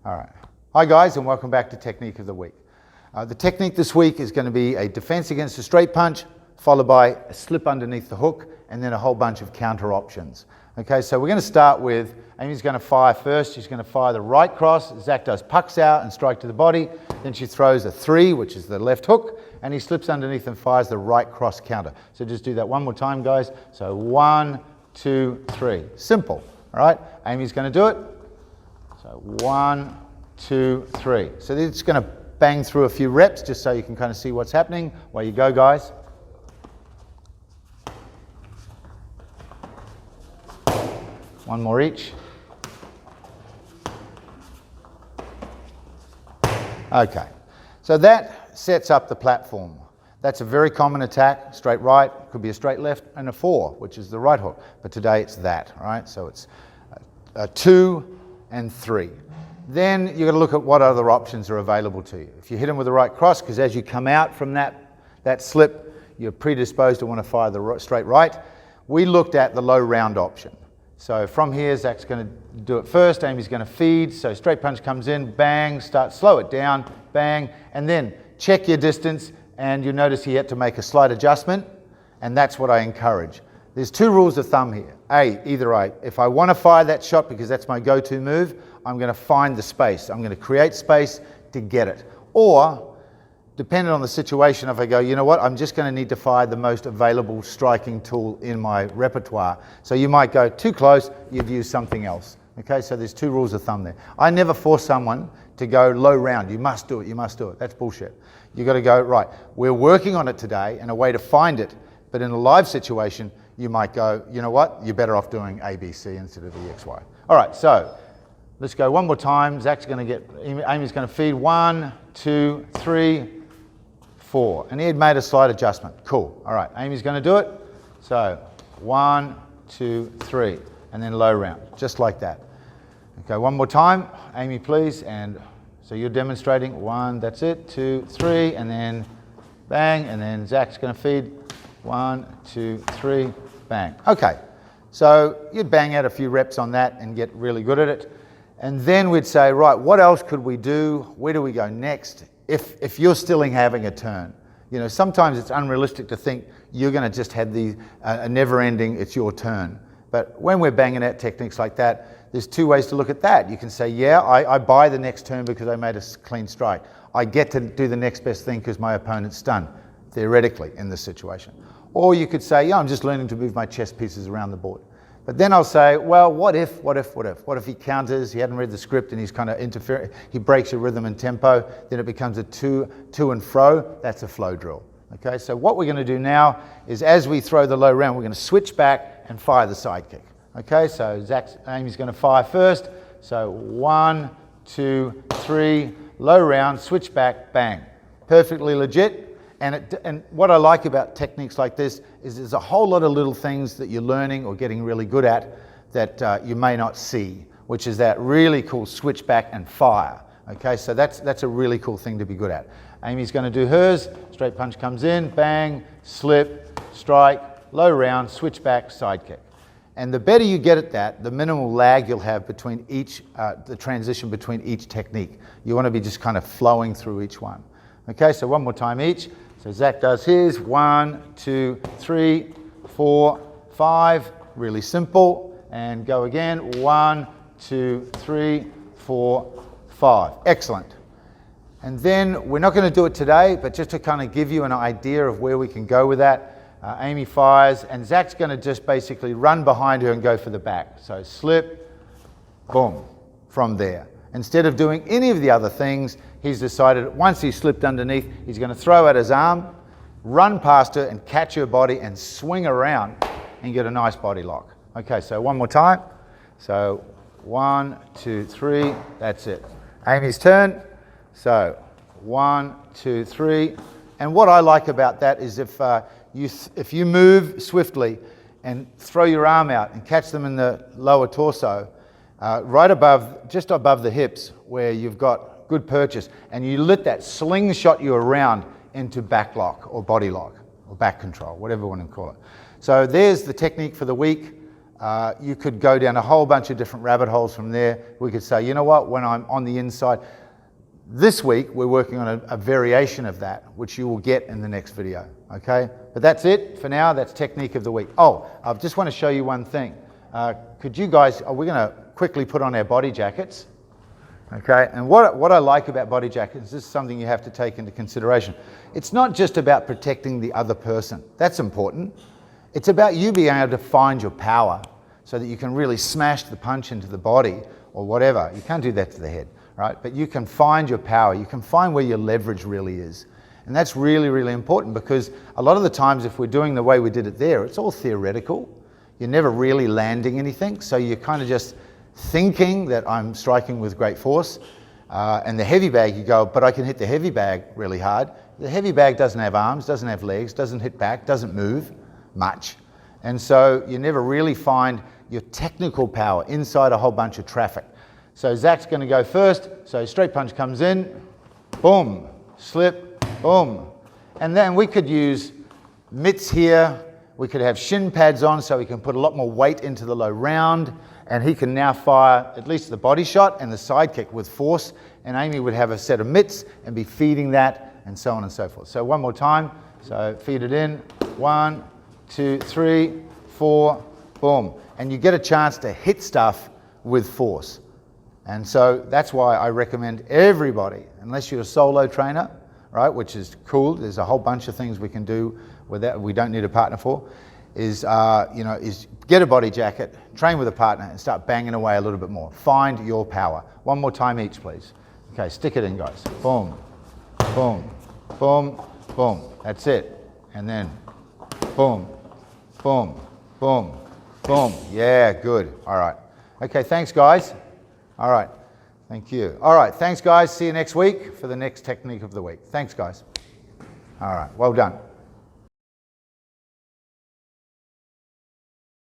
All right. Hi guys, and welcome back to Technique of the Week. The technique this week is going to be a defense against a straight punch, followed by a slip underneath the hook, and then a whole bunch of counter options. Okay, so we're going to start with, Amy's going to fire first. She's going to fire the right cross. Zach does pucks out and strike to the body. Then she throws a 3, which is the left hook, and he slips underneath and fires the right cross counter. So just do that one more time, guys. So 1, 2, 3. Simple. All right, Amy's going to do it. So 1, 2, 3. So it's going to bang through a few reps just so you can kind of see what's happening. While you go, guys. One more each. Okay, so that sets up the platform. That's a very common attack, straight right, could be a straight left, and a 4, which is the right hook. But today it's that, right? So it's a 2 and 3. Then you've got to look at what other options are available to you. If you hit him with the right cross, because as you come out from that slip, you're predisposed to want to fire the straight right. We looked at the low round option. So from here, Zach's going to do it first. Amy's going to feed. So straight punch comes in, bang, slow it down, bang, and then check your distance. And you notice he had to make a slight adjustment, and that's what I encourage. There's 2 rules of thumb here. If I want to fire that shot because that's my go-to move, I'm going to find the space. I'm going to create space to get it. Or, depending on the situation, if I go, you know what, I'm just going to need to fire the most available striking tool in my repertoire. So you might go too close, you'd use something else. Okay, so there's 2 rules of thumb there. I never force someone to go low round. You must do it, you must do it. That's bullshit. You've got to go, right, we're working on it today and a way to find it, but in a live situation, you might go, you know what, you're better off doing A, B, C instead of the X, Y. All right, so let's go one more time. Zach's going to Amy's going to feed 1, 2, 3, 4. And he had made a slight adjustment. Cool. All right, Amy's going to do it. So 1, 2, 3, and then low round, just like that. Okay, one more time. Amy, please. And so you're demonstrating 1, that's it, 2, 3, and then bang, and then Zach's going to feed 1, 2, 3, bang. Okay, so you'd bang out a few reps on that and get really good at it. And then we'd say, right, what else could we do? Where do we go next? If you're still having a turn. You know, sometimes it's unrealistic to think you're going to just have a never-ending, it's your turn. But when we're banging out techniques like that, there's 2 ways to look at that. You can say, yeah, I buy the next turn because I made a clean strike. I get to do the next best thing because my opponent's stunned, theoretically, in this situation. Or you could say, yeah, I'm just learning to move my chess pieces around the board. But then I'll say, well, what if he counters, he hadn't read the script and he's kind of interfering, he breaks your rhythm and tempo, then it becomes a to and fro, that's a flow drill. Okay, so what we're going to do now is as we throw the low round, we're going to switch back and fire the side kick. Okay, so Amy's going to fire first. So 1, 2, 3, low round, switch back, bang. Perfectly legit. And what I like about techniques like this is there's a whole lot of little things that you're learning or getting really good at that you may not see, which is that really cool switch back and fire. Okay, so that's a really cool thing to be good at. Amy's going to do hers. Straight punch comes in, bang, slip, strike, low round, switch back, side kick. And the better you get at that, the minimal lag you'll have between each, the transition between each technique. You want to be just kind of flowing through each one. Okay, so one more time each. So Zach does his, 1, 2, 3, 4, 5, really simple. And go again, 1, 2, 3, 4, 5. Excellent. And then we're not going to do it today, but just to kind of give you an idea of where we can go with that, Amy fires, and Zach's going to just basically run behind her and go for the back. So slip, boom, from there. Instead of doing any of the other things, he's decided once he's slipped underneath, he's going to throw out his arm, run past her and catch her body and swing around and get a nice body lock. Okay, so one more time. So 1, 2, 3, that's it. Amy's turn. So 1, 2, 3. And what I like about that is if you move swiftly and throw your arm out and catch them in the lower torso, right above, just above the hips where you've got good purchase, and you let that slingshot you around into back lock or body lock or back control, whatever you want to call it. So there's the technique for the week. You could go down a whole bunch of different rabbit holes from there. We could say, you know what, when I'm on the inside, this week we're working on a variation of that, which you will get in the next video, okay? But that's it for now. That's technique of the week. Oh, I just want to show you one thing. Could you guys, we're going to quickly put on our body jackets, okay? And what I like about body jackets, this is something you have to take into consideration. It's not just about protecting the other person. That's important. It's about you being able to find your power so that you can really smash the punch into the body or whatever. You can't do that to the head, right? But you can find your power. You can find where your leverage really is. And that's really, really important, because a lot of the times if we're doing the way we did it there, it's all theoretical. You're never really landing anything. So you're kind of just thinking that I'm striking with great force. And the heavy bag, you go, but I can hit the heavy bag really hard. The heavy bag doesn't have arms, doesn't have legs, doesn't hit back, doesn't move much. And so you never really find your technical power inside a whole bunch of traffic. So Zach's going to go first. So straight punch comes in, boom, slip, boom. And then we could use mitts here. We could have shin pads on so we can put a lot more weight into the low round. And he can now fire at least the body shot and the side kick with force. And Amy would have a set of mitts and be feeding that, and so on and so forth. So one more time. So feed it in. 1, 2, 3, 4, boom. And you get a chance to hit stuff with force. And so that's why I recommend everybody, unless you're a solo trainer, right, which is cool. There's a whole bunch of things we can do with that we don't need a partner for, is get a body jacket, train with a partner, and start banging away a little bit more. Find your power. One more time each, please. Okay, stick it in, guys. Boom, boom, boom, boom. That's it. And then boom, boom, boom, boom. Yeah, good. All right. Okay, thanks, guys. All right. Thank you. All right, thanks, guys. See you next week for the next technique of the week. Thanks, guys. All right, well done.